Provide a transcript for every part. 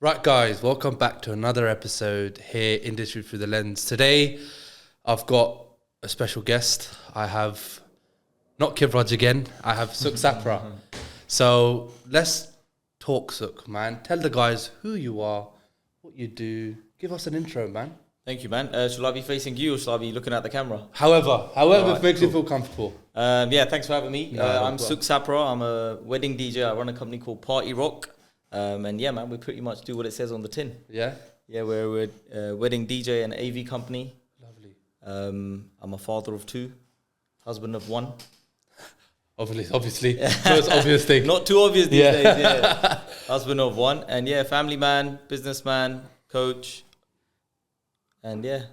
Right, guys, welcome back to another episode here, Industry Through the Lens. Today, I've got a special guest. I have not Kivraj again. I have Sukh Sapra. So let's talk, Sukh, man. Tell the guys who you are, what you do. Give us an intro, man. Thank you, man. Shall I be facing you or shall I be looking at the camera? However Alright, makes cool. you feel comfortable. Yeah, thanks for having me. No, I'm well. Sukh Sapra. I'm a wedding DJ. I run a company called Party Rock. And yeah, man, we pretty much do what it says on the tin. Yeah? Yeah, we're a wedding DJ and AV company. Lovely. I'm a father of two, husband of one. Obviously. So it's obvious thing. Not too obvious these days, yeah. Husband of one. And yeah, family man, businessman, coach. And yeah.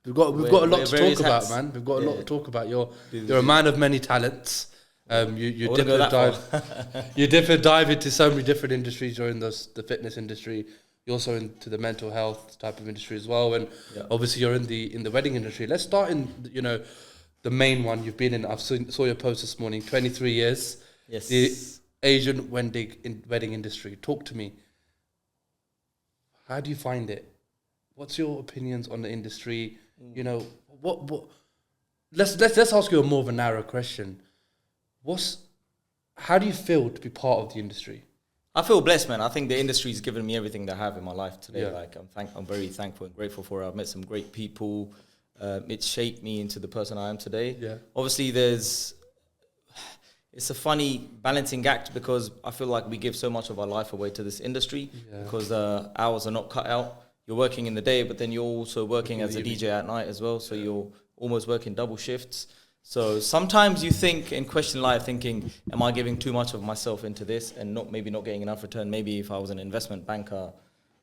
We've got a lot to talk about, hats. man. We've got a lot to talk about. You're Busy. a man of many talents. You I dip wouldn't go and that dive. far. You dip and dive into so many different industries. You're in the fitness industry. You're also into the mental health type of industry as well. And Yeah. obviously you're in the wedding industry. Let's start in the main one you've been in. Saw your post this morning. 23 years. Yes. The Asian wedding industry. Talk to me. How do you find it? What's your opinions on the industry? You know, what let's ask you a more of a narrow question. How do you feel to be part of the industry? I feel blessed, man. I think the industry's given me everything that I have in my life today. Yeah. Like I'm very thankful and grateful for it. I've met some great people. It shaped me into the person I am today. Yeah. Obviously, it's a funny balancing act because I feel like we give so much of our life away to this industry because hours are not cut out. You're working in the day, but then you're also working as a DJ at night as well. So you're almost working double shifts. So sometimes you think and question life thinking, am I giving too much of myself into this and maybe not getting enough return? Maybe if I was an investment banker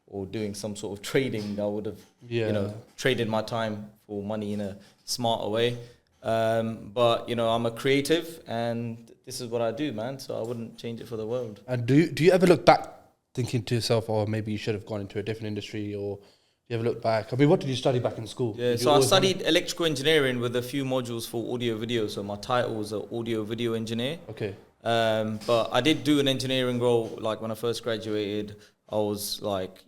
or doing some sort of trading, I would have, traded my time for money in a smarter way. But, I'm a creative and this is what I do, man. So I wouldn't change it for the world. And do you ever look back thinking to yourself, or maybe you should have gone into a different industry, or do you ever look back? I mean, what did you study back in school? Yeah, so I studied electrical engineering with a few modules for audio video. So my title was an audio video engineer. Okay. But I did do an engineering role. Like when I first graduated, I was like,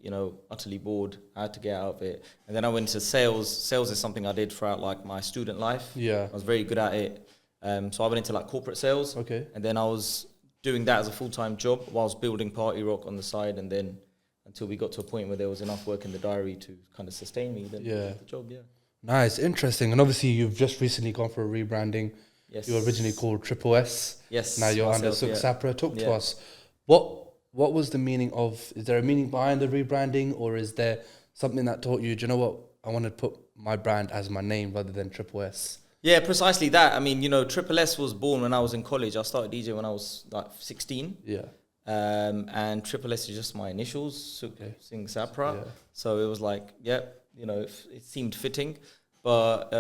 utterly bored. I had to get out of it. And then I went to sales. Sales is something I did throughout like my student life. Yeah. I was very good at it. So I went into like corporate sales. Okay. And then I was doing that as a full-time job whilst building Party Rock on the side. And then until we got to a point where there was enough work in the diary to kind of sustain me, then I did the job, Nice, interesting. And obviously you've just recently gone for a rebranding. Yes. You were originally called Triple S. Yes. Now you're under Sukh Sapra. Talk to us. What was the meaning of, is there a meaning behind the rebranding, or is there something that taught you, do you know what, I want to put my brand as my name rather than Triple S? Yeah, precisely that. I mean, Triple S was born when I was in college. I started DJ when I was like 16. Yeah. And Triple S is just my initials, Sukh Sapra. Yeah. So it was like, it seemed fitting. But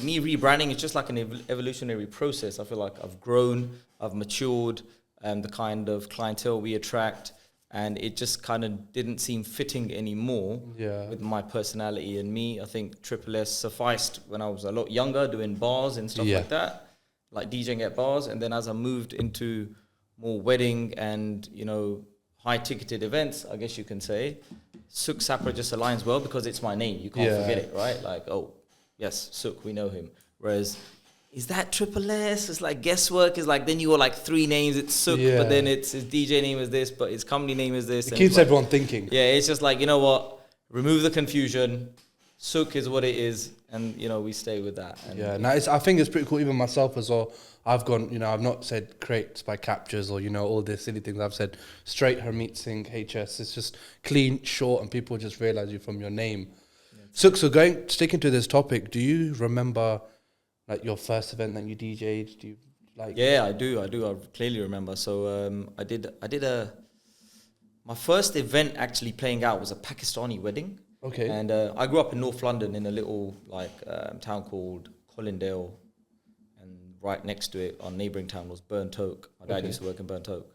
me rebranding is just like an evolutionary process. I feel like I've grown, I've matured, the kind of clientele we attract, and it just kind of didn't seem fitting anymore with my personality and me. I think Triple S sufficed when I was a lot younger, doing bars and stuff like that, like DJing at bars. And then as I moved into more wedding and, high-ticketed events, I guess you can say, Sukh Sapra just aligns well because it's my name. You can't forget it, right? Like, oh, yes, Sukh, we know him. Whereas, is that Triple S? It's like guesswork. It's like, then you got like three names. It's Sukh, but then it's his DJ name is this, but his company name is this. It keeps everyone thinking. Yeah, it's just like, you know what? Remove the confusion. Sukh is what it is. And, we stay with that. And I think it's pretty cool. Even myself as well. I've gone, I've not said creates by captures or, all these silly things. I've said straight Harmeet Singh, HS. It's just clean, short, and people just realize you from your name. Sukh, so sticking to this topic, do you remember like your first event that you DJ'd? Do you like? Yeah, I do. I clearly remember. So my first event actually playing out was a Pakistani wedding. Okay. And I grew up in North London in a little town called Colindale, and right next to it, our neighbouring town was Burnt Oak. My dad used to work in Burnt Oak.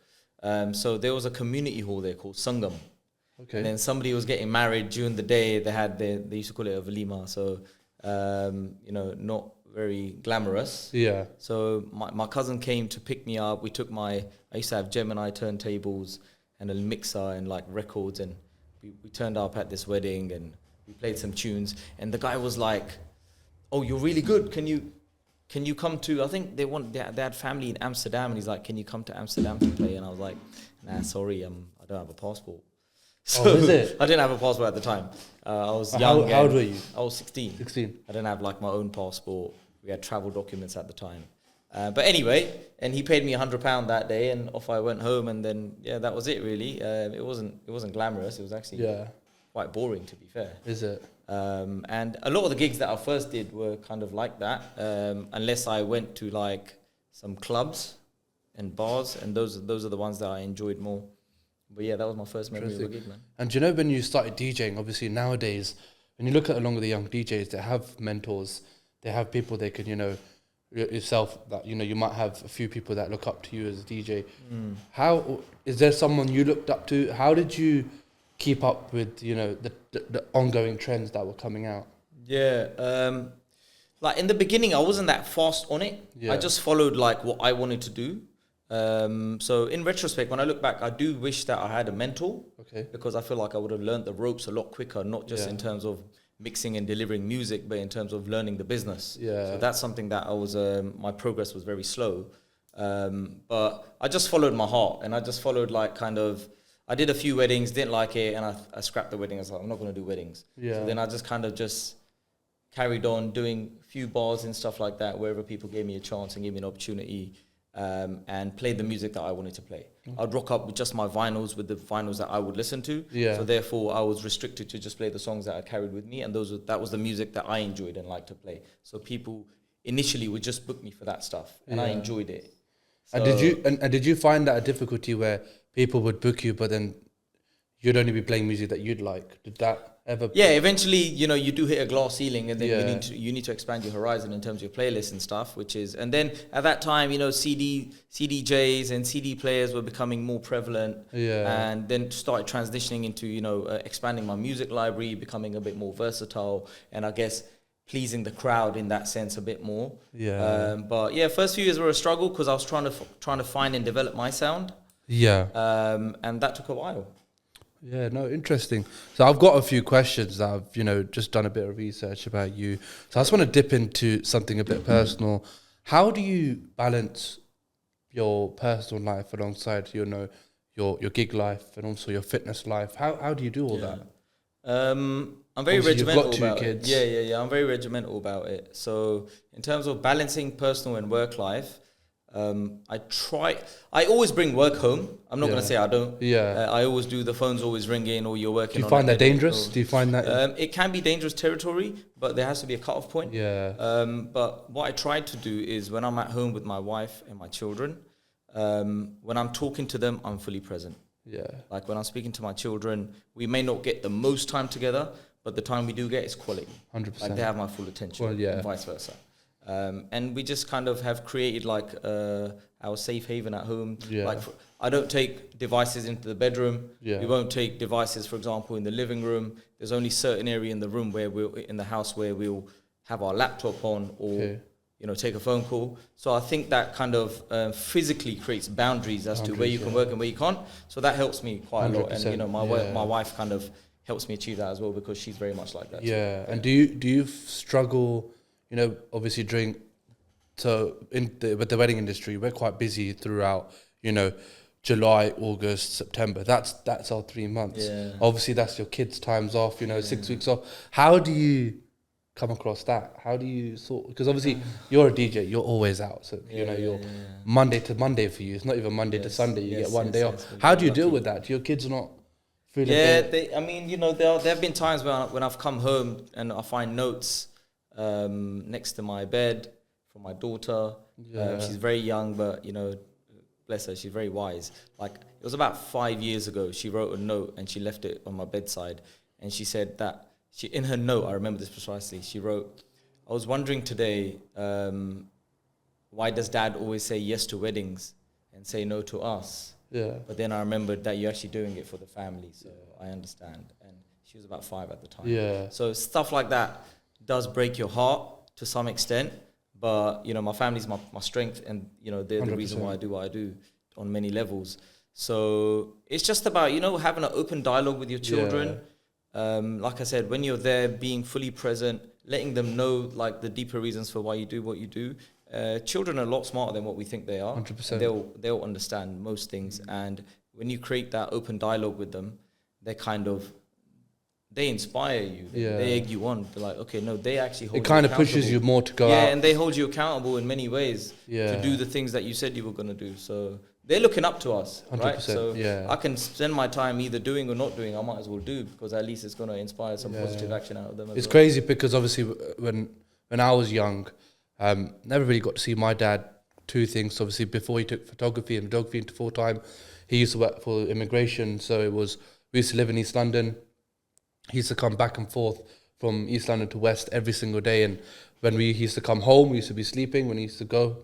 So there was a community hall there called Sangam. Okay. And then somebody was getting married during the day. They used to call it a walima. So not very glamorous. Yeah. So my cousin came to pick me up. I used to have Gemini turntables and a mixer and like records, and we turned up at this wedding and we played some tunes, and the guy was like, "Oh, you're really good. Can you come to?" I think they had family in Amsterdam, and he's like, "Can you come to Amsterdam to play?" And I was like, "Nah, sorry, I don't have a passport." So is it? I didn't have a passport at the time. I was young. How old were you? I was 16. 16. I didn't have like my own passport. We had travel documents at the time. But anyway, and he paid me £100 that day, and off I went home, and then that was it really. It wasn't glamorous. It was actually quite boring, to be fair. Is it? And a lot of the gigs that I first did were kind of like that, unless I went to like some clubs and bars, and those are the ones that I enjoyed more. But yeah, that was my first memory of a gig, man. And do you know when you started DJing, obviously nowadays, when you look at a lot of the young DJs, they have mentors, they have people they can, yourself, that, you might have a few people that look up to you as a DJ. How, is there someone you looked up to? How did you keep up with, the ongoing trends that were coming out? Yeah, like in the beginning, I wasn't that fast on it. Yeah. I just followed like what I wanted to do. So in retrospect, when I look back, I do wish that I had a mentor, because I feel like I would have learned the ropes a lot quicker, not just in terms of mixing and delivering music, but in terms of learning the business. So that's something that I was, my progress was very slow. But I just followed my heart, and I just followed like I did a few weddings, didn't like it, and I scrapped the wedding. I was like, I'm not going to do weddings. So then I just just carried on doing a few bars and stuff like that, wherever people gave me a chance and gave me an opportunity. And played the music that I wanted to play. I'd rock up with just my vinyls, with the vinyls that I would listen to. So therefore, I was restricted to just play the songs that I carried with me, and that was the music that I enjoyed and liked to play. So people initially would just book me for that stuff, and I enjoyed it. So And did you find that a difficulty where people would book you, but then you'd only be playing music that you'd like? Did that ever? Yeah, eventually, you do hit a glass ceiling, and then you need to expand your horizon in terms of your playlist and stuff, and then at that time, CDJs and CD players were becoming more prevalent, and then started transitioning into, expanding my music library, becoming a bit more versatile, and I guess pleasing the crowd in that sense a bit more. But yeah, first few years were a struggle because I was trying to find and develop my sound. And that took a while. Yeah, no, interesting. So I've got a few questions that I've, just done a bit of research about you. So I just want to dip into something a bit personal. How do you balance your personal life alongside, your gig life and also your fitness life? How do you do all that? I'm very Obviously, regimental you've got about two kids. it. Yeah. I'm very regimental about it. So in terms of balancing personal and work life, I always bring work home. I'm not going to say I don't. I always do. The phone's always ringing, or you're working on. Do you find that dangerous? Do you find that? It can be dangerous territory, but there has to be a cutoff point. But what I try to do is when I'm at home with my wife and my children, when I'm talking to them, I'm fully present. Like when I'm speaking to my children, we may not get the most time together, but the time we do get is quality. 100%. Like they have my full attention, and vice versa. And we just kind of have created like our safe haven at home. I don't take devices into the bedroom. We won't take devices, for example, in the living room. There's only certain area in the room in the house where we'll have our laptop on, or take a phone call. So I think that kind of physically creates boundaries as to where you can work and where you can't. So that helps me quite a lot. And my wife kind of helps me achieve that as well, because she's very much like that. And do you struggle? Obviously with the wedding industry, we're quite busy throughout, July, August, September. That's our 3 months. Obviously, that's your kids' times off, 6 weeks off. How do you come across that? How do you because obviously you're a DJ, you're always out. So, you're Monday to Monday for you. It's not even Monday to Sunday. You get one day off. How do you deal with that? Do your kids not feeling there have been times when I've come home and I find notes next to my bed from my daughter. She's very young, but bless her, she's very wise. Like it was about 5 years ago, she wrote a note and she left it on my bedside, and she said that in her note, I remember this precisely, she wrote, "I was wondering today, why does dad always say yes to weddings and say no to us? But then I remembered that you're actually doing it for the family, so I understand." And she was about 5 at the time. So stuff like that does break your heart to some extent, but my family's my strength, and they're 100%. The reason why I do what I do on many levels. So it's just about, having an open dialogue with your children. Like I said, when you're there, being fully present, letting them know like the deeper reasons for why you do what you do. Children are a lot smarter than what we think they are. 100%. They'll understand most things. And when you create that open dialogue with them, they inspire you. They egg you on. They're like, okay, no, they actually hold you accountable. It kind of pushes you more to go out. Yeah, and they hold you accountable in many ways to do the things that you said you were going to do. So they're looking up to us, 100%, right? So I can spend my time either doing or not doing. I might as well do, because at least it's going to inspire some positive action out of them. It's crazy because obviously when I was young, never really got to see my dad. Two things, obviously, before he took photography into full time, he used to work for immigration. So we used to live in East London. He used to come back and forth from East London to West every single day. And when he used to come home, we used to be sleeping. When he used to go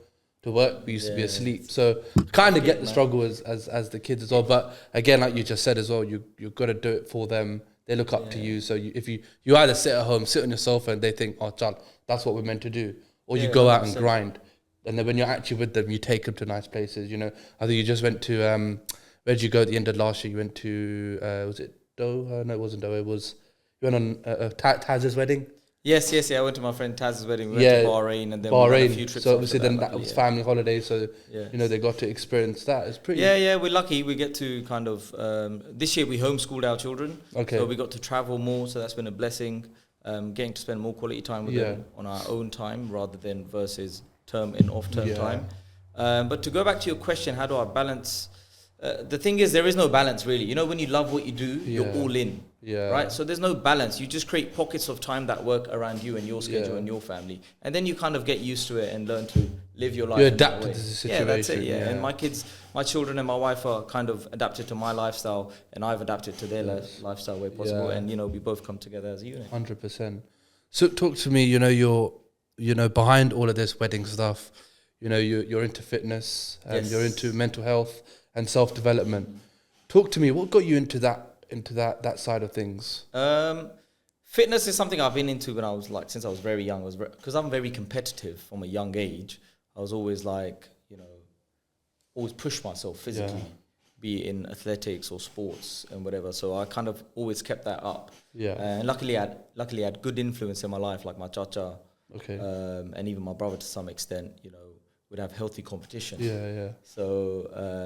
to work, we used to be asleep. So kind of get the struggle as the kids as well. But again, like you just said as well, you've got to do it for them. They look up to you. So if you either sit at home, sit on your sofa, and they think, oh, Chal, that's what we're meant to do. Or you go out and grind. And then when you're actually with them, you take them to nice places. I think you just went to, where did you go at the end of last year? You went to, was it Doha? No, it wasn't Doha. You went on Taz's wedding? Yes. I went to my friend Taz's wedding. We went to Bahrain, and then we had a few trips. So obviously then that was family holiday. So, they got to experience that. It's pretty... Yeah, we're lucky. We get to kind of... this year we homeschooled our children. Okay. So we got to travel more. So that's been a blessing. Getting to spend more quality time with them on our own time rather than versus term and off-term time. But to go back to your question, how do I balance... the thing is, there is no balance really. When you love what you do, you're all in. Right? So there's no balance. You just create pockets of time that work around you and your schedule and your family. And then you kind of get used to it and learn to live your life. You adapt to the situation. Yeah, that's it. Yeah. And my children and my wife are kind of adapted to my lifestyle, and I've adapted to their lifestyle where possible. And, we both come together as a unit. 100%. So talk to me, you're behind all of this wedding stuff, you're into fitness and you're into mental health and self-development. Talk to me, what got you into that side of things? Fitness is something I've been into since I was very young. Because I'm very competitive from a young age. I was always always push myself physically, be it in athletics or sports and whatever. So I kind of always kept that up. And luckily I had good influence in my life, like my chacha, and even my brother to some extent, would have healthy competition. So,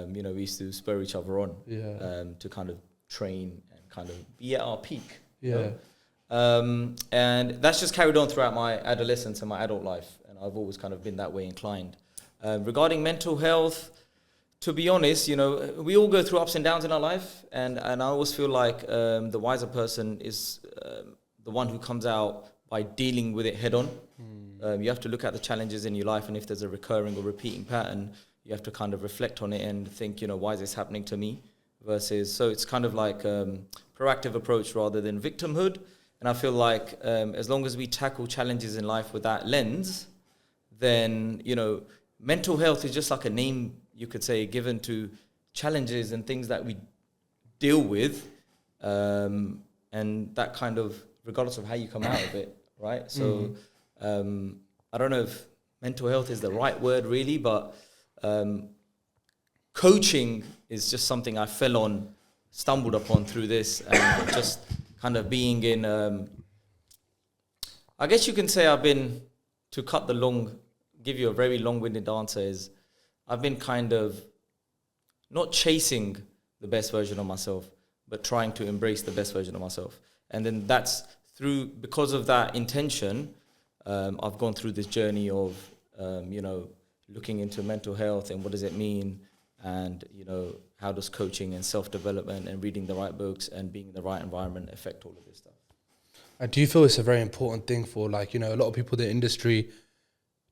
we used to spur each other on to kind of train and kind of be at our peak. And that's just carried on throughout my adolescence and my adult life. And I've always kind of been that way inclined. Regarding mental health, to be honest, we all go through ups and downs in our life. And I always feel like the wiser person is the one who comes out by dealing with it head on. You have to look at the challenges in your life, and if there's a recurring or repeating pattern, you have to kind of reflect on it and think, why is this happening to me? So it's kind of like proactive approach rather than victimhood. And I feel like as long as we tackle challenges in life with that lens, then, mental health is just like a name, you could say, given to challenges and things that we deal with. And that kind of, regardless of how you come out of it, right? So I don't know if mental health is the right word really, but coaching is just something I stumbled upon through this, and just kind of being in, I guess you can say give you a very long-winded answer, is I've been kind of not chasing the best version of myself, but trying to embrace the best version of myself. And then because of that intention, I've gone through this journey of, looking into mental health and what does it mean, and, how does coaching and self-development and reading the right books and being in the right environment affect all of this stuff. Do you feel it's a very important thing for, a lot of people in the industry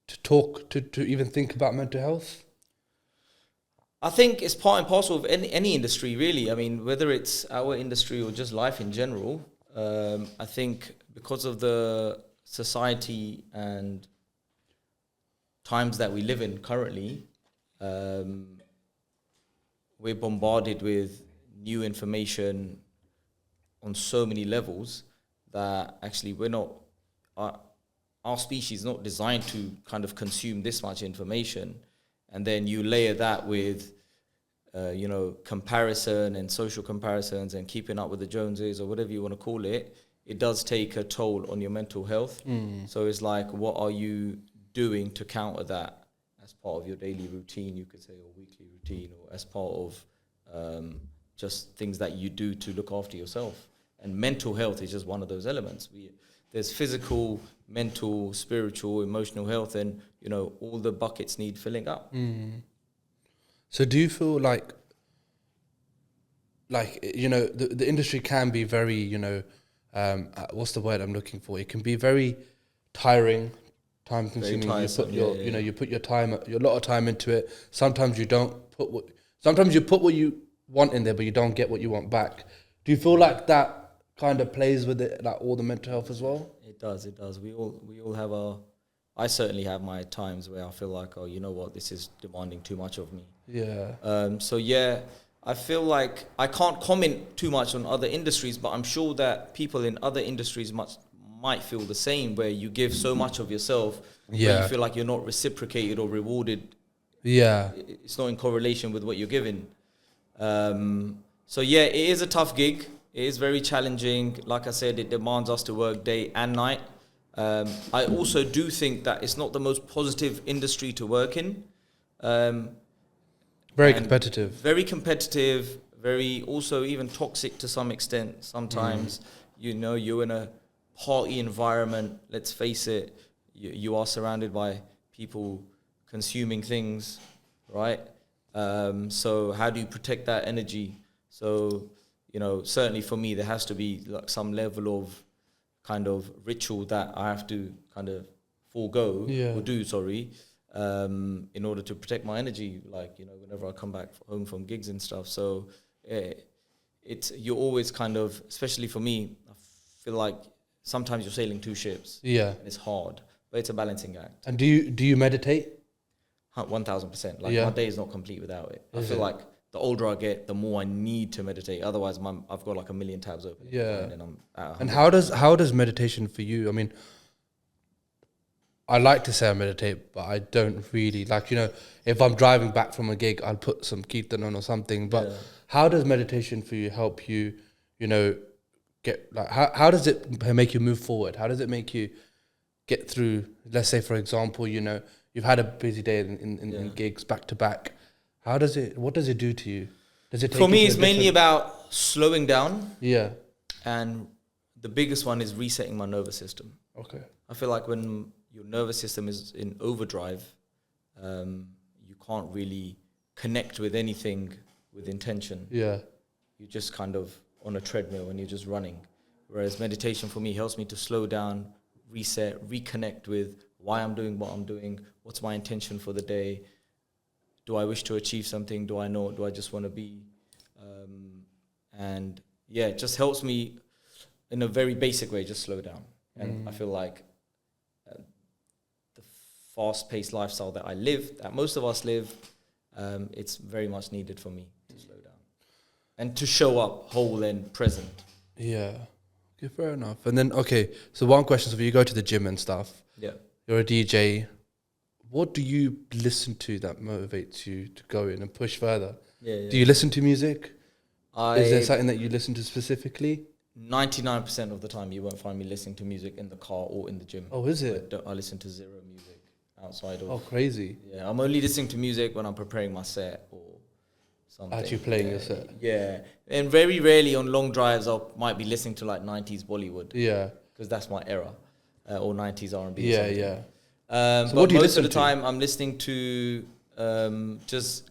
to talk, to even think about mental health? I think it's part and parcel of any industry, really. I mean, whether it's our industry or just life in general, I think because of the society and times that we live in currently, we're bombarded with new information on so many levels that actually our species is not designed to kind of consume this much information. And then you layer that with comparison and social comparisons and keeping up with the Joneses or whatever you want to call it, it does take a toll on your mental health. So it's like, what are you doing to counter that as part of your daily routine, you could say, or weekly routine, or as part of just things that you do to look after yourself. And mental health is just one of those elements. There's physical, mental, spiritual, emotional health, and, all the buckets need filling up. So do you feel like the industry can be very, what's the word I'm looking for? It can be very tiring, time consuming. You put your lot of time into it. Sometimes you don't sometimes you put what you want in there, but you don't get what you want back. Do you feel like that kind of plays with it, like all the mental health as well? It does. We all have I certainly have my times where I feel like, oh, you know what, this is demanding too much of me. Yeah. I feel like I can't comment too much on other industries, but I'm sure that people in other industries might feel the same, where you give so much of yourself, where you feel like you're not reciprocated or rewarded. Yeah. It's not in correlation with what you're given. It is a tough gig. It is very challenging. Like I said, it demands us to work day and night. I also do think that it's not the most positive industry to work in. Very competitive. Very competitive, very also even toxic to some extent sometimes. You're in a party environment, let's face it. You are surrounded by people consuming things, right? So how do you protect that energy? So, certainly for me, there has to be like some level of kind of ritual that I have to kind of forego or do, in order to protect my energy, whenever I come back home from gigs and stuff. So you're always kind of, especially for me, I feel like sometimes you're sailing two ships. Yeah. And it's hard, but it's a balancing act. And do you meditate? 1,000%. My day is not complete without it. I feel like the older I get, the more I need to meditate. Otherwise, I've got like a million tabs open. Yeah. And I'm out. And how does meditation for you? I mean, I like to say I meditate, but I don't really if I'm driving back from a gig, I'll put some kirtan on or something. But how does meditation for you help you, get how does it make you move forward? How does it make you get through? Let's say, for example, you've had a busy day in gigs back to back. What does it do to you? Does it take for me, it's mainly about slowing down. Yeah. And the biggest one is resetting my nervous system. Okay. I feel like when your nervous system is in overdrive, you can't really connect with anything with intention. Yeah. You're just kind of on a treadmill and you're just running. Whereas meditation for me helps me to slow down, reset, reconnect with why I'm doing what I'm doing, what's my intention for the day, do I wish to achieve something, do I just want to be, it just helps me in a very basic way, just slow down. And I feel like the fast-paced lifestyle that I live, that most of us live, it's very much needed for me to slow down and to show up whole and present. Yeah. Okay, fair enough. And then, so one question, so if you go to the gym and stuff, you're a DJ, what do you listen to that motivates you to go in and push further? Do you listen to music? Is there something that you listen to specifically? 99% of the time you won't find me listening to music in the car or in the gym. Oh, is it? I listen to zero music outside of... Oh, crazy. Yeah, I'm only listening to music when I'm preparing my set or something. Actually playing your set? Yeah. And very rarely on long drives I might be listening to like 90s Bollywood. Yeah. Because that's my era. Or 90s R&B. Yeah. So but most of the time I'm listening to just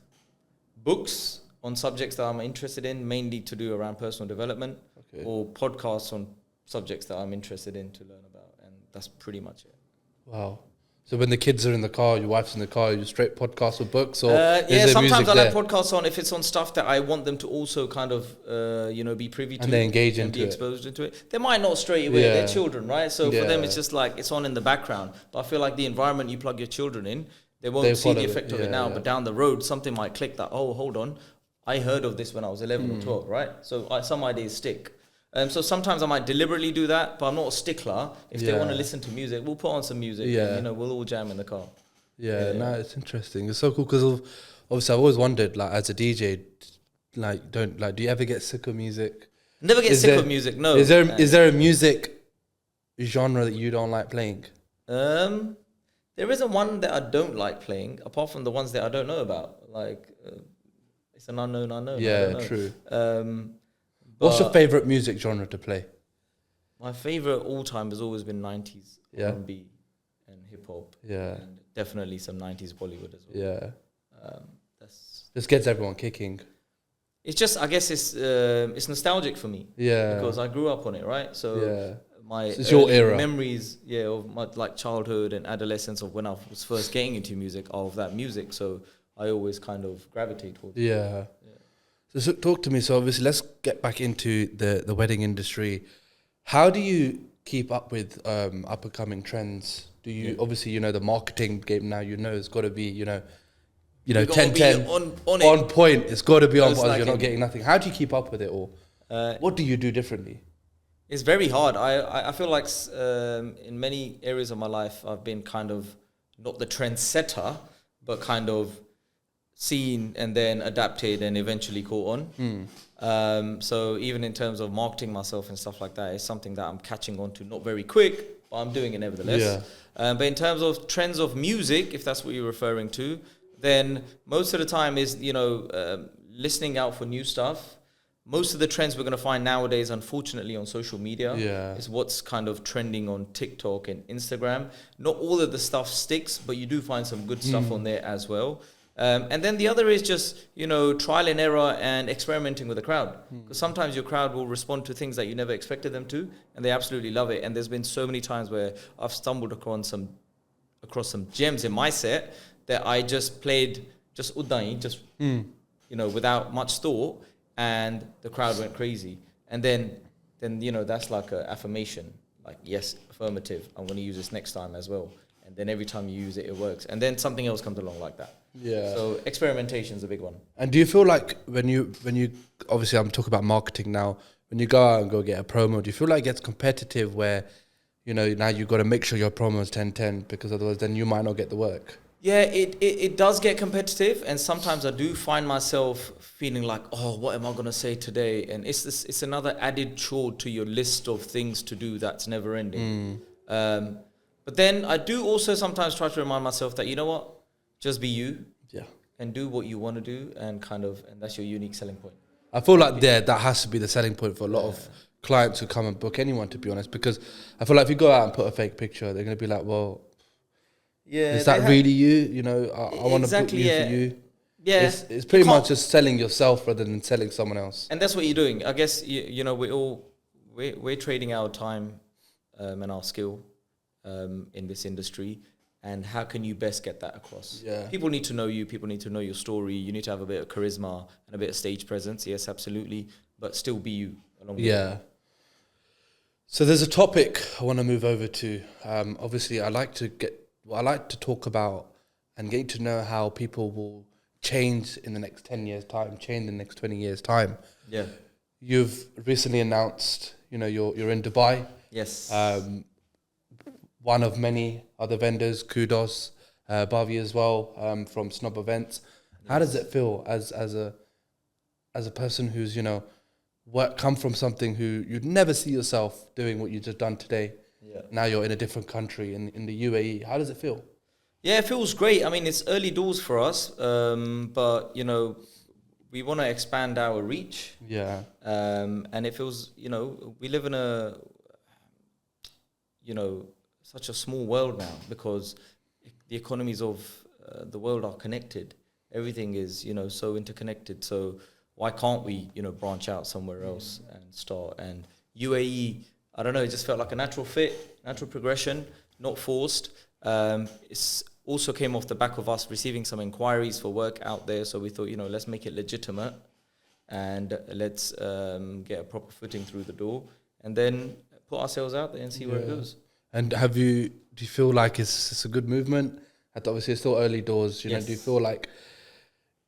books on subjects that I'm interested in, mainly to do around personal development, or podcasts on subjects that I'm interested in to learn about, and that's pretty much it. Wow. So when the kids are in the car, your wife's in the car, you straight podcasts or books, or sometimes I like podcasts on if it's on stuff that I want them to also kind of be privy to, and they engage and into be exposed into it. They might not straight away. They're children, right? So for them, it's just like it's on in the background. But I feel like the environment you plug your children in, they won't see the effect of it now. But down the road, something might click that. Oh, hold on, I heard of this when I was 11 or 12, right? So some ideas stick. So sometimes I might deliberately do that, but I'm not a stickler. If they want to listen to music, we'll put on some music. And, we'll all jam in the car. Yeah, no, it's interesting. It's so cool because obviously I've always wondered, like, as a DJ, like, do you ever get sick of music? Never get sick of music. No. Is there a music genre that you don't like playing? There isn't one that I don't like playing, apart from the ones that I don't know about. Like, it's an unknown unknown. Yeah, true. What's your favorite music genre to play? My favorite all time has always been 90s R&B and hip hop. Yeah, and definitely some 90s Bollywood as well. Yeah, that's just gets everyone kicking. It's just, I guess it's nostalgic for me. Yeah, because I grew up on it, right? So it's your era. Memories, of my like childhood and adolescence of when I was first getting into music, of that music. So I always kind of gravitate towards it. Yeah. So talk to me. So obviously, let's get back into the wedding industry. How do you keep up with up and coming trends? Do you obviously the marketing game now? It's got to be 10-10 on point. It's got to be on point. You're not getting nothing. How do you keep up with it all? What do you do differently? It's very hard. I feel like in many areas of my life I've been kind of not the trendsetter, but kind of seen and then adapted and eventually caught on. So even in terms of marketing myself and stuff like that, it's something that I'm catching on to, not very quick, but I'm doing it nevertheless. But in terms of trends of music, if that's what you're referring to, then most of the time is, listening out for new stuff. Most of the trends we're going to find nowadays, unfortunately, on social media is what's kind of trending on TikTok and Instagram. Not all of the stuff sticks, but you do find some good stuff on there as well. And then the other is just, trial and error and experimenting with the crowd. Because sometimes your crowd will respond to things that you never expected them to, and they absolutely love it. And there's been so many times where I've stumbled across some gems in my set that I just played just udai, without much thought, and the crowd went crazy. And then that's like an affirmation, like, yes, affirmative, I'm going to use this next time as well. And then every time you use it, it works. And then something else comes along like that. Yeah. So experimentation is a big one. And do you feel like when you obviously I'm talking about marketing now, when you go out and go get a promo, do you feel like it gets competitive where, now you've got to make sure your promo is 10-10 because otherwise then you might not get the work? Yeah, it does get competitive, and sometimes I do find myself feeling like, oh, what am I going to say today? And it's another added chore to your list of things to do that's never ending. But then I do also sometimes try to remind myself that, you know what, just be you, and do what you want to do, and that's your unique selling point. I feel like that has to be the selling point for a lot of clients who come and book anyone, to be honest, because I feel like if you go out and put a fake picture, they're going to be like, well, is that really you? I want to book you for you. Yeah, it's pretty much just selling yourself rather than selling someone else. And that's what you're doing. I guess we're trading our time and our skill in this industry. And how can you best get that across? Yeah. People need to know you. People need to know your story. You need to have a bit of charisma and a bit of stage presence. Yes, absolutely. But still be you along the way. So there's a topic I want to move over to. Obviously, I like to talk about and get to know how people will change in the next 10 years' time, change in the next 20 years' time. Yeah. You've recently announced, you're in Dubai. Yes. One of many other vendors, kudos, Bhavi as well, from Snob Events. Yes. How does it feel as a person who's, come from something who you'd never see yourself doing what you just done today? Yeah. Now you're in a different country, in the UAE. How does it feel? Yeah, it feels great. I mean, it's early doors for us, but, we want to expand our reach. Yeah. And it feels, we live in such a small world now, because the economies of the world are connected. Everything is, so interconnected. So why can't we, branch out somewhere else and start? And UAE, I don't know, it just felt like a natural fit, natural progression, not forced. It's also came off the back of us receiving some inquiries for work out there. So we thought, let's make it legitimate and let's get a proper footing through the door and then put ourselves out there and see where it goes. And do you feel like it's a good movement? Obviously, it's still early doors. Do you feel like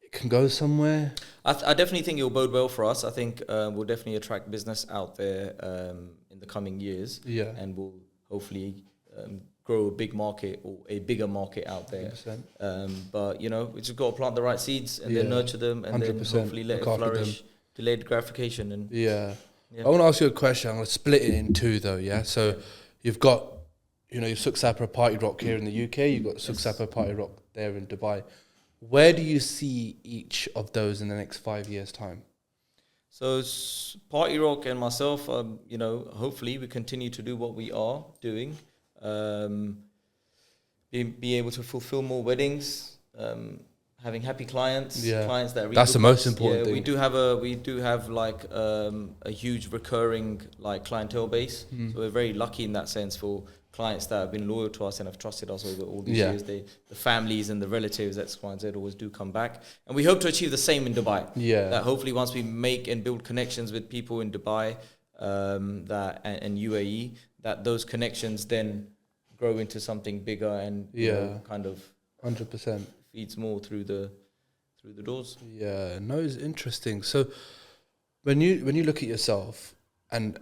it can go somewhere? I definitely think it will bode well for us. I think we'll definitely attract business out there in the coming years. Yeah. And we'll hopefully grow a big market or a bigger market out there. But you know, we just got to plant the right seeds and then nurture them, and then hopefully let it flourish. Delayed gratification. And I want to ask you a question. I'm going to split it in two though. Yeah. So you've got, you know, your Sukh Sapra Party Rock here in the UK. You've got Sukh Sapra Party Rock there in Dubai. Where do you see each of those in the next 5 years' time? So Party Rock and myself, you know, hopefully we continue to do what we are doing. Be able to fulfill more weddings, having happy clients, clients that that's the most important thing. We do have like a huge recurring like clientele base. So we're very lucky in that sense for clients that have been loyal to us and have trusted us over all these years. The families and the relatives at X, Y, and Z always do come back. And we hope to achieve the same in Dubai. That hopefully once we make and build connections with people in Dubai and UAE, that those connections then grow into something bigger and you know, kind of 100% feeds more through the doors. No, it's interesting. So when you look at yourself and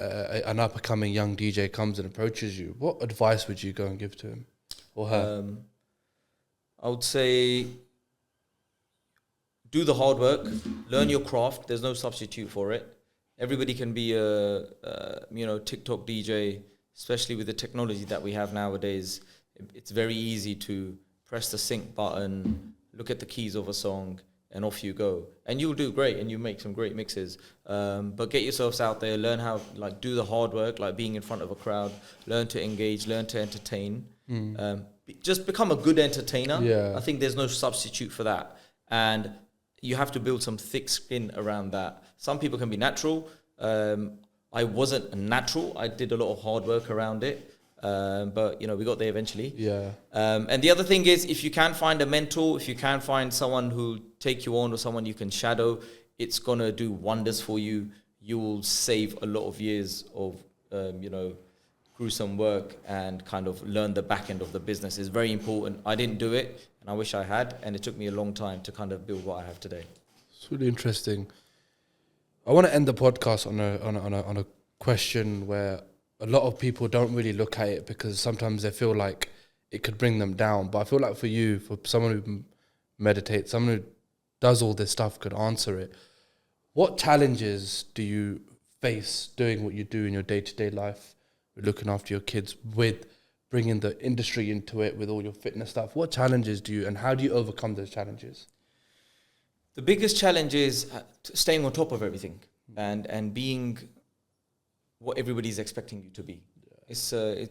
an up and coming young DJ comes and approaches you, what advice would you go and give to him or her? I would say do the hard work, learn your craft. There's no substitute for it. Everybody can be a you know, TikTok DJ, especially with the technology that we have nowadays. It's very easy to press the sync button, look at the keys of a song, and off you go. And you'll do great, and you make some great mixes. But get yourselves out there, learn how, like, do the hard work, like being in front of a crowd, learn to engage, learn to entertain. Just become a good entertainer. I think there's no substitute for that. And you have to build some thick skin around that. Some people can be natural. I wasn't natural. I did a lot of hard work around it. But, you know, we got there eventually. And the other thing is, if you can find a mentor, if you can find someone who take you on or someone you can shadow, it's going to do wonders for you. You will save a lot of years of, you know, gruesome work and kind of learn the back end of the business. It's very important. I didn't do it, and I wish I had, and it took me a long time to kind of build what I have today. It's really interesting. I want to end the podcast on a question where a lot of people don't really look at it because sometimes they feel like it could bring them down. But I feel like for you, for someone who meditates, someone who does all this stuff could answer it. What challenges do you face doing what you do in your day-to-day life, with looking after your kids, with bringing the industry into it, with all your fitness stuff? What challenges do you, and how do you overcome those challenges? The biggest challenge is staying on top of everything and being what everybody's expecting you to be.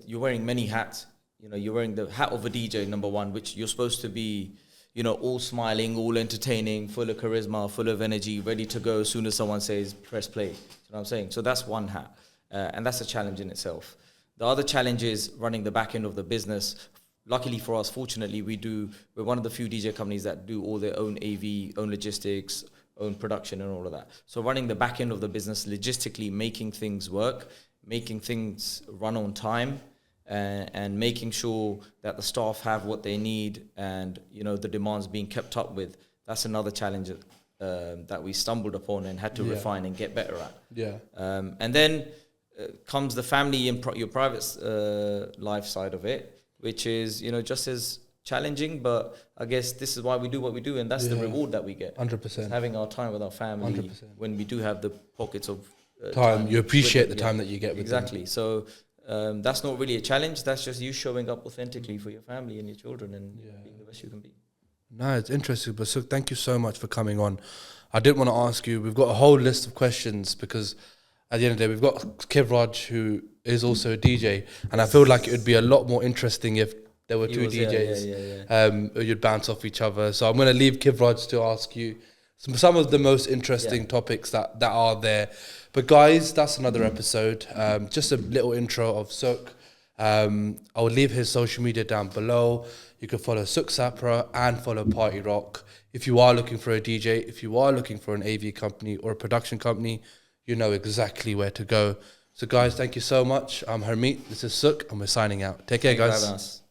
You're wearing many hats. You know, you're wearing the hat of a DJ, number one, which you're supposed to be, you know, all smiling, all entertaining, full of charisma, full of energy, ready to go as soon as someone says press play. You know what I'm saying? So that's one hat, and that's a challenge in itself. The other challenge is running the back end of the business. Luckily for us, fortunately, we're one of the few DJ companies that do all their own AV, own logistics, own production and all of that. So running the back end of the business, logistically making things work, making things run on time, and making sure that the staff have what they need and, you know, the demands being kept up with. That's another challenge that we stumbled upon and had to refine and get better at. And then comes the family and your private life side of it, which is, you know, just as challenging, but I guess this is why we do what we do, and that's the reward that we get. 100%. Having our time with our family 100%. when we do have the pockets of time. You appreciate the time that you get with exactly. them. So that's not really a challenge. That's just you showing up authentically for your family and your children and being the best you can be. No, it's interesting. But so thank you so much for coming on. I did want to ask you, we've got a whole list of questions because at the end of the day, we've got Kivraj, who is also a DJ, and I feel like it would be a lot more interesting if there were two DJs. You'd bounce off each other. So I'm going to leave Kivraj to ask you some of the most interesting topics that are there. But guys, that's another episode. Just a little intro of Sukh. I'll leave his social media down below. You can follow Sukh Sapra and follow Party Rock. If you are looking for a DJ, if you are looking for an AV company or a production company, you know exactly where to go. So guys, thank you so much. I'm Harmeet, this is Sukh, and we're signing out. Take care, guys.